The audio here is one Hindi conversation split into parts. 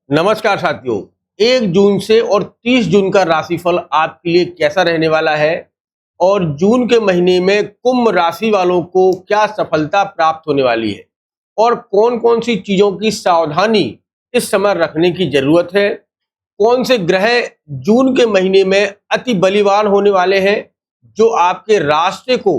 नमस्कार साथियों। 1 जून से और 30 जून का राशिफल आपके लिए कैसा रहने वाला है और जून के महीने में कुंभ राशि वालों को क्या सफलता प्राप्त होने वाली है और कौन कौन सी चीजों की सावधानी इस समय रखने की जरूरत है, कौन से ग्रह जून के महीने में अति बलिवान होने वाले हैं जो आपके रास्ते को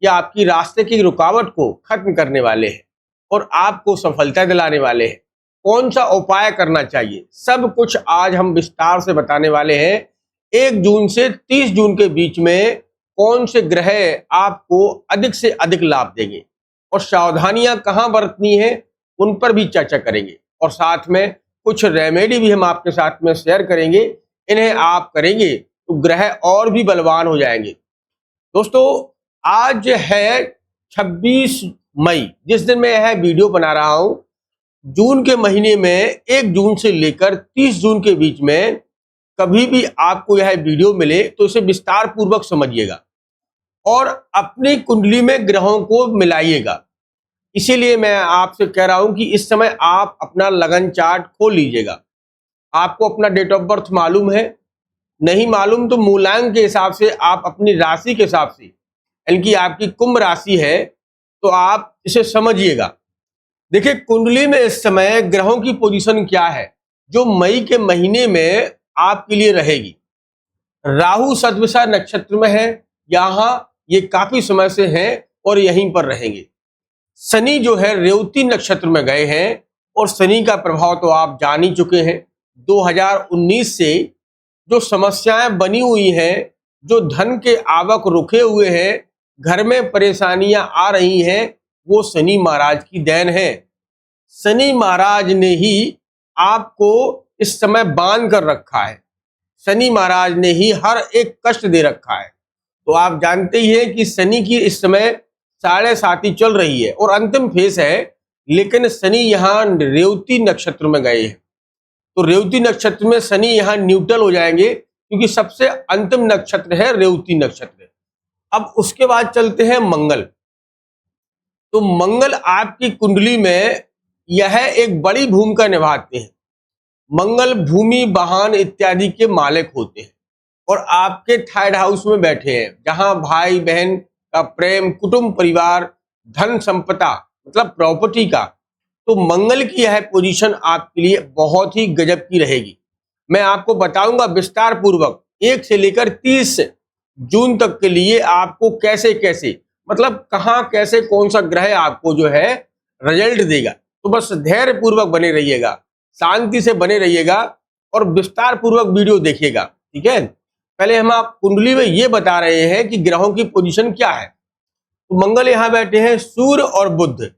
या आपकी रास्ते की रुकावट को खत्म करने वाले हैं और आपको सफलता दिलाने वाले हैं, कौन सा उपाय करना चाहिए, सब कुछ आज हम विस्तार से बताने वाले हैं। 1 जून से 30 जून के बीच में कौन से ग्रह आपको अधिक से अधिक लाभ देंगे और सावधानियां कहां बरतनी है उन पर भी चर्चा करेंगे और साथ में कुछ रेमेडी भी हम आपके साथ में शेयर करेंगे। इन्हें आप करेंगे तो ग्रह और भी बलवान हो जाएंगे। दोस्तों, आज है 26 मई, जिस दिन मैं यह वीडियो बना रहा हूं। जून के महीने में 1 जून से लेकर 30 जून के बीच में कभी भी आपको यह वीडियो मिले तो इसे विस्तार पूर्वक समझिएगा और अपनी कुंडली में ग्रहों को मिलाइएगा। इसीलिए मैं आपसे कह रहा हूं कि इस समय आप अपना लगन चार्ट खोल लीजिएगा। आपको अपना डेट ऑफ बर्थ मालूम है, नहीं मालूम तो मूलांक के हिसाब से आप अपनी राशि के हिसाब से, यानी कि आपकी कुंभ राशि है तो आप इसे समझिएगा। देखिए, कुंडली में इस समय ग्रहों की पोजीशन क्या है जो मई के महीने में आपके लिए रहेगी। राहु सतविषा नक्षत्र में है, यहां ये काफी समय से हैं और यहीं पर रहेंगे। शनि जो है रेवती नक्षत्र में गए हैं और शनि का प्रभाव तो आप जान ही चुके हैं। 2019 से जो समस्याएं बनी हुई हैं, जो धन के आवक रुके हुए हैं, घर में परेशानियां आ रही हैं, वो शनि महाराज की देन है। शनि महाराज ने ही आपको इस समय बांध कर रखा है, शनि महाराज ने ही हर एक कष्ट दे रखा है। तो आप जानते ही हैं कि शनि की इस समय 7.5 चल रही है और अंतिम फेस है, लेकिन शनि यहाँ रेवती नक्षत्र में गए हैं तो रेवती नक्षत्र में शनि यहाँ न्यूट्रल हो जाएंगे क्योंकि सबसे अंतिम नक्षत्र है रेवती नक्षत्र। अब उसके बाद चलते हैं मंगल। तो मंगल आपकी कुंडली में यह एक बड़ी भूमिका निभाते हैं। मंगल भूमि वाहन इत्यादि के मालिक होते हैं और आपके थर्ड हाउस में बैठे हैं जहां भाई बहन का प्रेम, कुटुंब, परिवार, धन संपदा मतलब प्रॉपर्टी का। तो मंगल की यह पोजीशन आपके लिए बहुत ही गजब की रहेगी। मैं आपको बताऊंगा विस्तार पूर्वक 1 से लेकर 30 जून तक के लिए आपको कैसे कैसे, मतलब कहां कैसे कौन सा ग्रह आपको जो है रिजल्ट देगा। तो बस धैर्य पूर्वक बने रहिएगा, शांति से बने रहिएगा और विस्तार पूर्वक वीडियो देखिएगा, ठीक है। पहले हम आप कुंडली में ये बता रहे हैं कि ग्रहों की पोजीशन क्या है। तो मंगल यहां बैठे हैं, सूर्य और बुध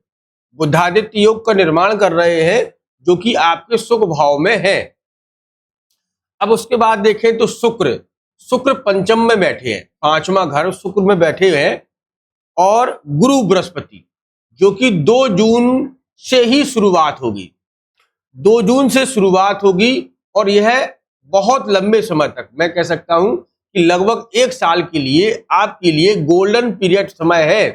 बुधादित्य योग का निर्माण कर रहे हैं जो कि आपके सुख भाव में है। अब उसके बाद देखें तो शुक्र शुक्र पंचम में बैठे हैं, 5वां घर शुक्र में बैठे हुए हैं। और गुरु बृहस्पति जो कि 2 जून से ही शुरुआत होगी, 2 जून से शुरुआत होगी और यह बहुत लंबे समय तक, मैं कह सकता हूं कि लगभग 1 साल के लिए आपके लिए गोल्डन पीरियड समय है।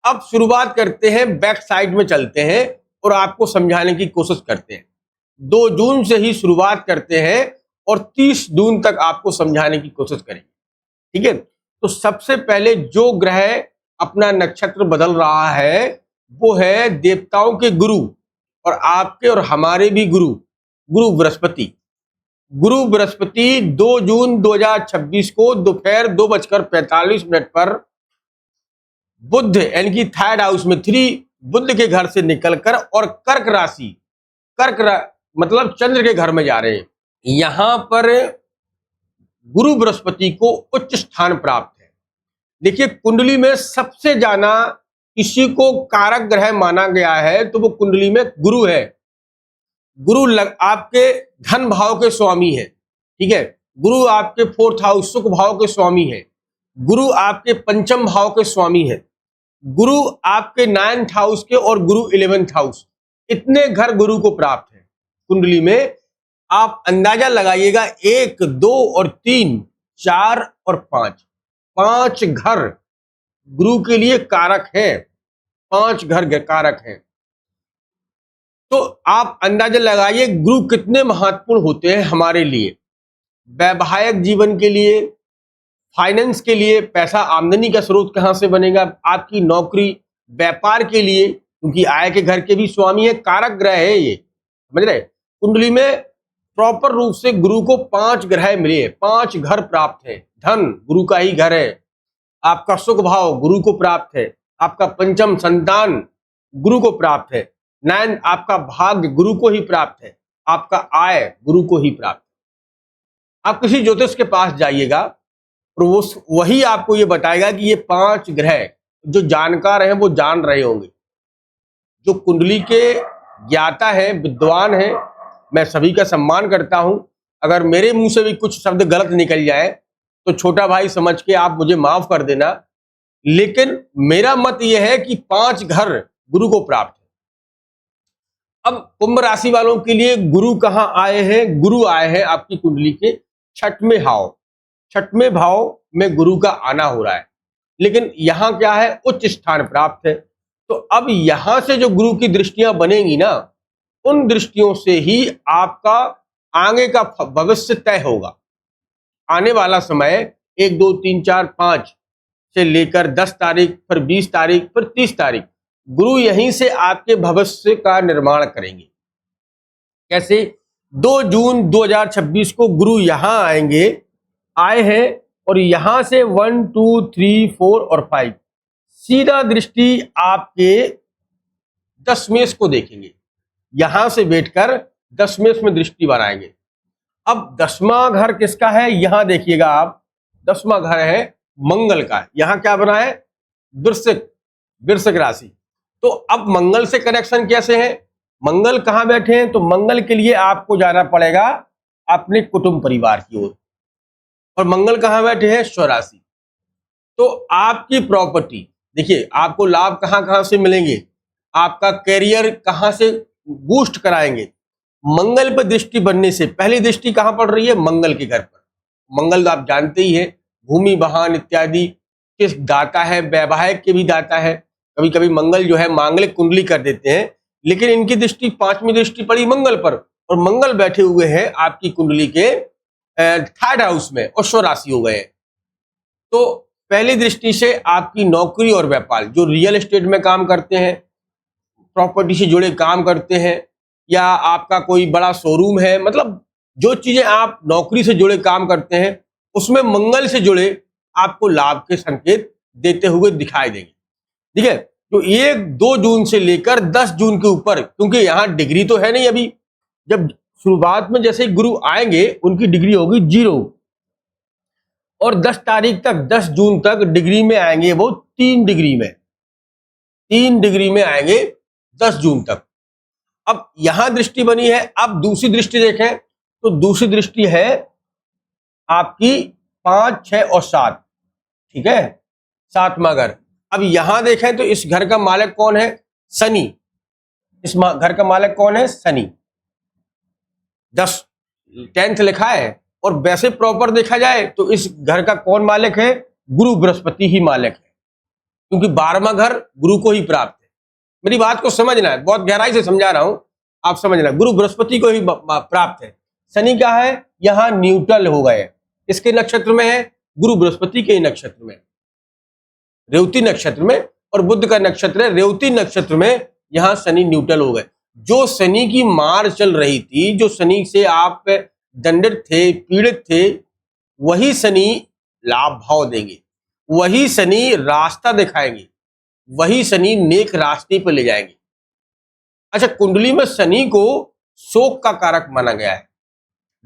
अब शुरुआत करते हैं, बैक साइड में चलते हैं और आपको समझाने की कोशिश करते हैं। 2 जून से ही शुरुआत करते हैं और 30 जून तक आपको समझाने की कोशिश करेंगे, ठीक है। तो सबसे पहले जो ग्रह अपना नक्षत्र बदल रहा है वो है देवताओं के गुरु और आपके और हमारे भी गुरु बृहस्पति। गुरु बृहस्पति 2 जून 2026 को दोपहर 2:45 पर बुध यानी कि थर्ड हाउस में 3 बुध के घर से निकलकर और कर्क राशि मतलब चंद्र के घर में जा रहे हैं। यहां पर गुरु बृहस्पति को उच्च स्थान प्राप्त है। देखिए, कुंडली में सबसे ज्यादा किसी को कारक ग्रह माना गया है तो वो कुंडली में गुरु है। गुरु आपके धन भाव के स्वामी है, ठीक है। गुरु आपके 4th हाउस सुख भाव के स्वामी है। गुरु आपके 5म भाव के स्वामी है। गुरु आपके 9th हाउस के और गुरु 11th हाउस, इतने घर गुरु को प्राप्त है कुंडली में। आप अंदाजा लगाइएगा, 1, 2 और 3, 4 और 5 घर गुरु के लिए कारक है, 5 घर कारक हैं। तो आप अंदाजा लगाइए गुरु कितने महत्वपूर्ण होते हैं हमारे लिए, वैवाहिक जीवन के लिए, फाइनेंस के लिए, पैसा आमदनी का स्रोत कहां से बनेगा, आपकी नौकरी, व्यापार के लिए, क्योंकि आय के घर के भी स्वामी है, कारक ग्रह है ये, समझ रहे। कुंडली में प्रॉपर रूप से गुरु को 5 ग्रह मिले हैं, 5 घर प्राप्त है। धन गुरु का ही घर है, आपका सुख भाव गुरु को प्राप्त है, आपका पंचम संतान गुरु को प्राप्त है, 9 आपका भाग्य गुरु को ही प्राप्त है, आपका आय गुरु को ही प्राप्त है। आप किसी ज्योतिष के पास जाइएगा और वो वही आपको ये बताएगा कि ये 5 ग्रह, जो जानकार हैं वो जान रहे होंगे, जो कुंडली के ज्ञाता है, विद्वान है, मैं सभी का सम्मान करता हूं। अगर मेरे मुंह से भी कुछ शब्द गलत निकल जाए तो छोटा भाई समझ के आप मुझे माफ कर देना, लेकिन मेरा मत यह है कि 5 घर गुरु को प्राप्त है। अब कुंभ राशि वालों के लिए गुरु कहां आए हैं? गुरु आए हैं आपकी कुंडली के 6वें भाव, 6वें भाव में गुरु का आना हो रहा है, लेकिन यहां क्या है? उच्च स्थान प्राप्त है। तो अब यहां से जो गुरु की दृष्टियां बनेंगी ना, उन दृष्टियों से ही आपका आगे का भविष्य तय होगा। आने वाला समय 1 2 3 4 5 से लेकर 10 तारीख, फिर 20 तारीख, फिर 30 तारीख, गुरु यहीं से आपके भविष्य का निर्माण करेंगे। कैसे? 2 जून 2026 को गुरु यहां आए हैं और यहां से 1 2 3 4 और 5 सीधा दृष्टि आपके दशमेश को देखेंगे, यहां से बैठकर दशमेश में दृष्टि बनाएंगे। अब 10वां घर किसका है? यहां देखिएगा आप, 10वां घर है मंगल का। यहां क्या बना है? वृश्चिक राशि। तो अब मंगल से कनेक्शन कैसे है? मंगल कहां बैठे हैं? तो मंगल के लिए आपको जाना पड़ेगा अपने कुटुंब परिवार की ओर, और मंगल कहां बैठे हैं? स्वराशि। तो आपकी प्रॉपर्टी, देखिए आपको लाभ कहां कहां से मिलेंगे, आपका कैरियर कहां से बूस्ट कराएंगे। मंगल पर दृष्टि बनने से पहली दृष्टि कहां पड़ रही है? मंगल के घर पर। मंगल आप जानते ही है, भूमि वाहन इत्यादि किस दाता है, वैवाहिक के भी दाता है। कभी कभी मंगल जो है मांगलिक कुंडली कर देते हैं, लेकिन इनकी दृष्टि 5वीं दृष्टि पड़ी मंगल पर, और मंगल बैठे हुए हैं आपकी कुंडली के 3rd हाउस में और स्वराशि हो गए। तो पहली दृष्टि से आपकी नौकरी और व्यापार, जो रियल एस्टेट में काम करते हैं, प्रॉपर्टी से जुड़े काम करते हैं, या आपका कोई बड़ा शोरूम है, मतलब जो चीजें आप नौकरी से जुड़े काम करते हैं उसमें मंगल से जुड़े आपको लाभ के संकेत देते हुए दिखाई देंगे। ठीक है, तो 1 2 जून से लेकर 10 जून के ऊपर, क्योंकि यहां डिग्री तो है नहीं अभी, जब शुरुआत में जैसे ही गुरु आएंगे उनकी डिग्री होगी 0, और 10 तारीख तक, 10 जून तक डिग्री में आएंगे वो 3 डिग्री में, 3 डिग्री में आएंगे 10 जून तक। अब यहां दृष्टि बनी है। अब दूसरी दृष्टि देखें तो दूसरी दृष्टि है आपकी 5 6 और 7, ठीक है, 7वां घर। अब यहां देखें तो इस घर का मालिक कौन है? शनि। इस घर का मालिक कौन है? शनि। 10th लिखा है, और वैसे प्रॉपर देखा जाए तो इस घर का कौन मालिक है? गुरु बृहस्पति ही मालिक है, क्योंकि 12वां घर गुरु को ही प्राप्त है। मेरी बात को समझना है, बहुत गहराई से समझा रहा हूं, आप समझना। गुरु बृहस्पति को ही प्राप्त है। शनि क्या है? यहां न्यूट्रल हो गए, इसके नक्षत्र में है, गुरु बृहस्पति के नक्षत्र में, रेवती नक्षत्र में, और बुध का नक्षत्र है रेवती नक्षत्र में, यहां शनि न्यूट्रल हो गए। जो शनि की मार चल रही थी, जो शनि से आप दंडित थे, पीड़ित थे, वही शनि लाभ भाव देंगे, वही शनि रास्ता दिखाएंगे, वही शनि नेक रास्ते पर ले जाएंगे। अच्छा, कुंडली में शनि को शोक का कारक माना गया है,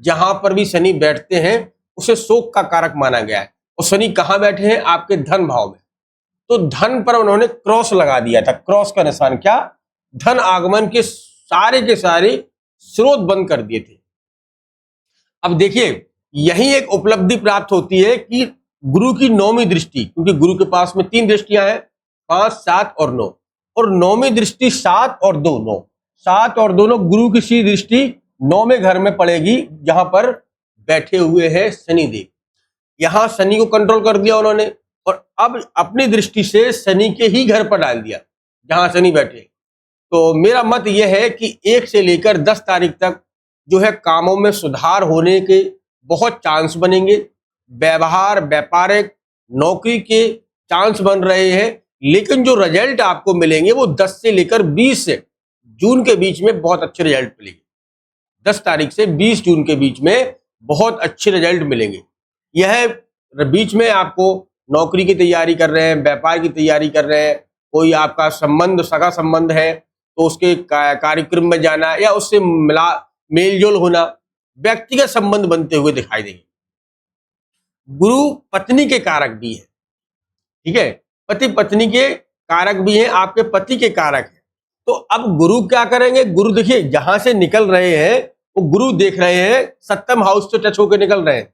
जहां पर भी शनि बैठते हैं उसे शोक का कारक माना गया है। और शनि कहां बैठे हैं? आपके धन भाव में। तो धन पर उन्होंने क्रॉस लगा दिया था। क्रॉस का निशान क्या? धन आगमन के सारे स्रोत बंद कर दिए थे। अब देखिए, यही एक उपलब्धि प्राप्त होती है कि गुरु की 9वीं दृष्टि, क्योंकि गुरु के पास में 3 दृष्टियां हैं, 5 7 और 9, और 9वीं दृष्टि 7 और 2 9, 7 और 2 गुरु की सी दृष्टि 9वें घर में पड़ेगी, जहां पर बैठे हुए हैं शनिदेव। यहां शनि को कंट्रोल कर दिया उन्होंने, और अब अपनी दृष्टि से शनि के ही घर पर डाल दिया जहां शनि बैठे। तो मेरा मत यह है कि 1 से लेकर 10 तारीख तक जो है कामों में सुधार होने के बहुत चांस बनेंगे। व्यवहार, व्यापारिक, नौकरी के चांस बन रहे हैं, लेकिन जो रिजल्ट आपको मिलेंगे वो 10 से लेकर 20 जून के बीच में बहुत अच्छे रिजल्ट मिलेंगे। 10 तारीख से 20 जून के बीच में बहुत अच्छे रिजल्ट मिलेंगे। यह बीच में आपको नौकरी की तैयारी कर रहे हैं, व्यापार की तैयारी कर रहे हैं, कोई आपका संबंध, सगा संबंध है तो उसके कार्यक्रम में जाना या उससे मेलजोल होना, व्यक्तिगत संबंध बनते हुए दिखाई देंगे। गुरु पत्नी के कारक भी है, ठीक है, पति पत्नी के कारक भी हैं, आपके पति के कारक हैं। तो अब गुरु क्या करेंगे? गुरु देखिए जहां से निकल रहे हैं वो गुरु देख रहे हैं 7वें हाउस से टच होकर निकल रहे हैं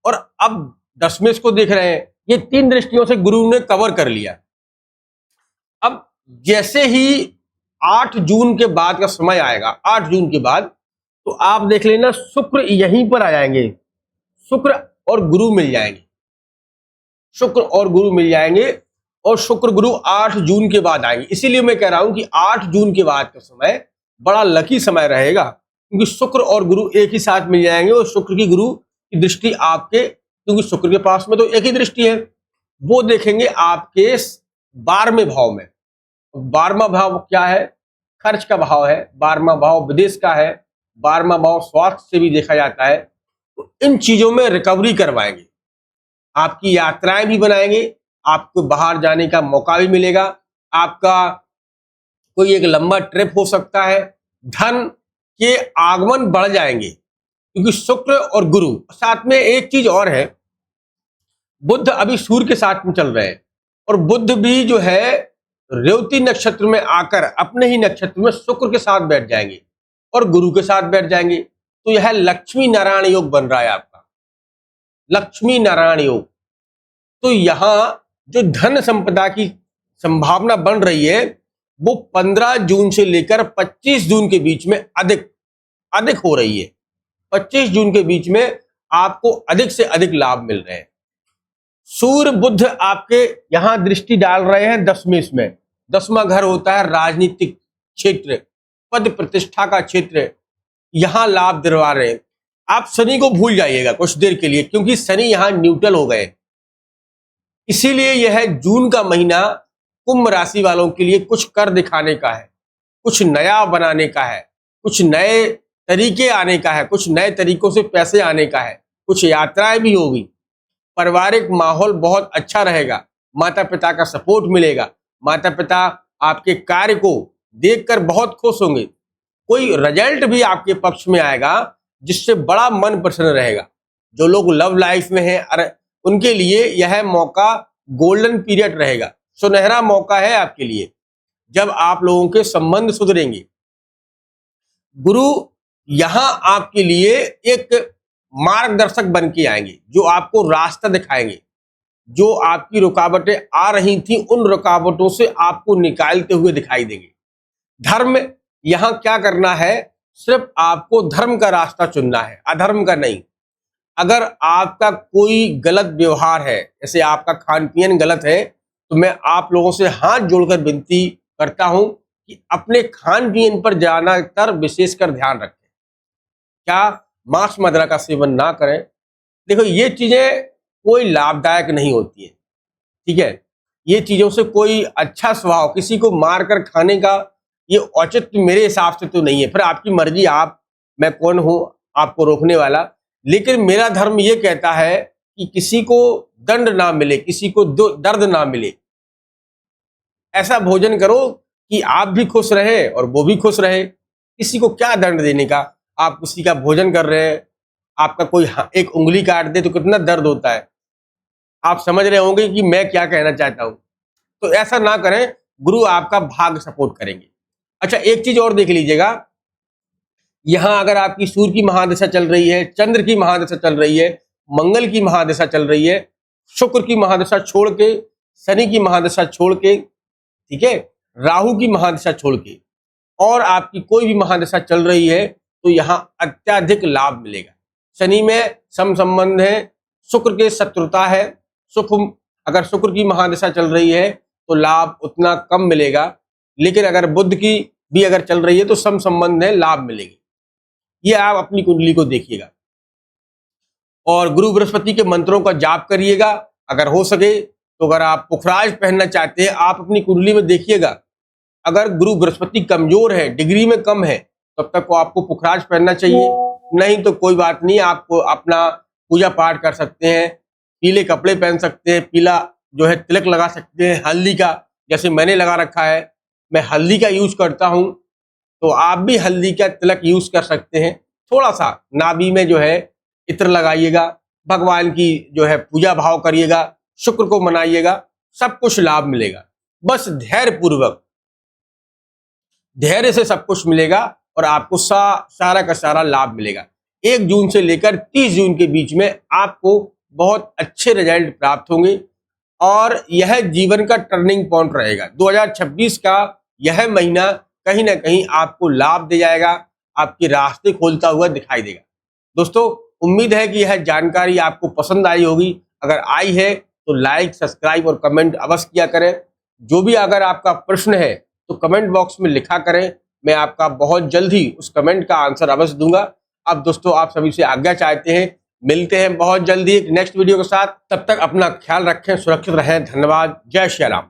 और अब 10वें को देख रहे हैं। ये 3 दृष्टियों से गुरु ने कवर कर लिया। अब जैसे ही 8 जून के बाद का समय आएगा, 8 जून के बाद, तो आप देख लेना शुक्र यहीं पर आ जाएंगे, शुक्र और गुरु मिल जाएंगे, शुक्र और गुरु मिल जाएंगे और शुक्र गुरु 8 जून के बाद आएंगे। इसीलिए मैं कह रहा हूं कि 8 जून के बाद का समय बड़ा लकी समय रहेगा, क्योंकि शुक्र और गुरु एक ही साथ मिल जाएंगे और शुक्र की गुरु की दृष्टि आपके, क्योंकि शुक्र के पास में तो एक ही दृष्टि है, वो देखेंगे आपके 12वें भाव में। 12वां भाव क्या है? खर्च का भाव है। 12वां भाव विदेश का है। 12वां भाव स्वास्थ्य से भी देखा जाता है। तो इन चीजों में रिकवरी करवाएंगे, आपकी यात्राएं भी बनाएंगे, आपको बाहर जाने का मौका भी मिलेगा, आपका कोई एक लंबा ट्रिप हो सकता है, धन के आगमन बढ़ जाएंगे, क्योंकि शुक्र और गुरु। साथ में एक चीज और है, बुध अभी सूर्य के साथ में चल रहे हैं और बुध भी जो है रेवती नक्षत्र में आकर अपने ही नक्षत्र में शुक्र के साथ बैठ जाएंगे और गुरु के साथ बैठ जाएंगे। तो यह लक्ष्मी नारायण योग बन रहा है आपका, लक्ष्मी नारायण योग। तो यहां जो धन संपदा की संभावना बन रही है वो 15 जून से लेकर 25 जून के बीच में अधिक हो रही है। 25 जून के बीच में आपको अधिक से अधिक लाभ मिल रहे हैं। सूर्य बुध आपके यहां दृष्टि डाल रहे हैं 10वें में। 10वां घर होता है राजनीतिक क्षेत्र, पद प्रतिष्ठा का क्षेत्र, यहां लाभ दिलवा रहे हैं। आप शनि को भूल जाइएगा कुछ देर के लिए, क्योंकि शनि यहां न्यूट्रल हो गए। इसीलिए यह जून का महीना कुंभ राशि वालों के लिए कुछ कर दिखाने का है, कुछ नया बनाने का है, कुछ नए तरीके आने का है, कुछ नए तरीकों से पैसे आने का है, कुछ यात्राएं भी होगी, पारिवारिक माहौल बहुत अच्छा रहेगा, माता पिता का सपोर्ट मिलेगा, माता पिता आपके कार्य को देखकर बहुत खुश होंगे, कोई रिजल्ट भी आपके पक्ष में आएगा जिससे बड़ा मन प्रसन्न रहेगा। जो लोग लव लाइफ में हैं उनके लिए यह मौका गोल्डन पीरियड रहेगा, सुनहरा मौका है आपके लिए, जब आप लोगों के संबंध सुधरेंगे। गुरु यहां आपके लिए एक मार्गदर्शक बन के आएंगे, जो आपको रास्ता दिखाएंगे, जो आपकी रुकावटें आ रही थी उन रुकावटों से आपको निकालते हुए दिखाई देंगे। धर्म यहां क्या करना है? सिर्फ आपको धर्म का रास्ता चुनना है, अधर्म का नहीं। अगर आपका कोई गलत व्यवहार है, जैसे आपका खान पीन गलत है, तो मैं आप लोगों से हाथ जोड़कर विनती करता हूं कि अपने खान पीन पर ज्यादातर विशेषकर ध्यान रखें। क्या मांस मदिरा का सेवन ना करें। देखो ये चीजें कोई लाभदायक नहीं होती है, ठीक है, ये चीजों से कोई अच्छा स्वभाव, किसी को मारकर खाने का ये औचित्य मेरे हिसाब से तो नहीं है। फिर आपकी मर्जी, मैं कौन हूं आपको रोकने वाला। लेकिन मेरा धर्म ये कहता है कि किसी को दंड ना मिले, किसी को दर्द ना मिले, ऐसा भोजन करो कि आप भी खुश रहे और वो भी खुश रहे। किसी को क्या दंड देने का? आप किसी का भोजन कर रहे हैं, आपका कोई एक उंगली काट दे तो कितना दर्द होता है। आप समझ रहे होंगे कि मैं क्या कहना चाहता हूं। तो ऐसा ना करें, गुरु आपका भाग्य सपोर्ट करेंगे। अच्छा, एक चीज और देख लीजिएगा, यहां अगर आपकी सूर्य की महादशा चल रही है, चंद्र की महादशा चल रही है, मंगल की महादशा चल रही है, शुक्र की महादशा छोड़ के, शनि की महादशा छोड़ के, ठीक है, राहु की महादशा छोड़ के, और आपकी कोई भी महादशा चल रही है, तो यहां अत्यधिक लाभ मिलेगा। शनि में सम संबंध है, शुक्र के शत्रुता है। अगर शुक्र की महादशा चल रही है तो लाभ उतना कम मिलेगा, लेकिन अगर बुध की भी अगर चल रही है तो सम संबंध है, लाभ मिलेगी। ये आप अपनी कुंडली को देखिएगा और गुरु बृहस्पति के मंत्रों का जाप करिएगा अगर हो सके तो। अगर आप पुखराज पहनना चाहते हैं, आप अपनी कुंडली में देखिएगा, अगर गुरु बृहस्पति कमजोर है, डिग्री में कम है, तब तक को आपको पुखराज पहनना चाहिए। नहीं तो कोई बात नहीं, आपको अपना पूजा पाठ कर सकते हैं, पीले कपड़े पहन सकते हैं, पीला जो है तिलक लगा सकते हैं, हल्दी का, जैसे मैंने लगा रखा है, मैं हल्दी का यूज करता हूं, तो आप भी हल्दी का तिलक यूज कर सकते हैं। थोड़ा सा नाभि में जो है इत्र लगाइएगा, भगवान की जो है पूजा भाव करिएगा, शुक्र को मनाइएगा, सब कुछ लाभ मिलेगा। बस धैर्य से सब कुछ मिलेगा और आपको सारा का सारा लाभ मिलेगा। 1 जून से लेकर 30 जून के बीच में आपको बहुत अच्छे रिजल्ट प्राप्त होंगे और यह जीवन का टर्निंग पॉइंट रहेगा। 2026 का यह महीना कहीं ना कहीं आपको लाभ दे जाएगा, आपके रास्ते खोलता हुआ दिखाई देगा। दोस्तों, उम्मीद है कि यह जानकारी आपको पसंद आई होगी। अगर आई है तो लाइक, सब्सक्राइब और कमेंट अवश्य किया करें। जो भी अगर आपका प्रश्न है तो कमेंट बॉक्स में लिखा करें, मैं आपका बहुत जल्द ही उस कमेंट का आंसर अवश्य दूंगा। अब दोस्तों, आप सभी से आज्ञा चाहते हैं, मिलते हैं बहुत जल्दी एक नेक्स्ट वीडियो के साथ। तब तक अपना ख्याल रखें, सुरक्षित रहें। धन्यवाद। जय श्री राम।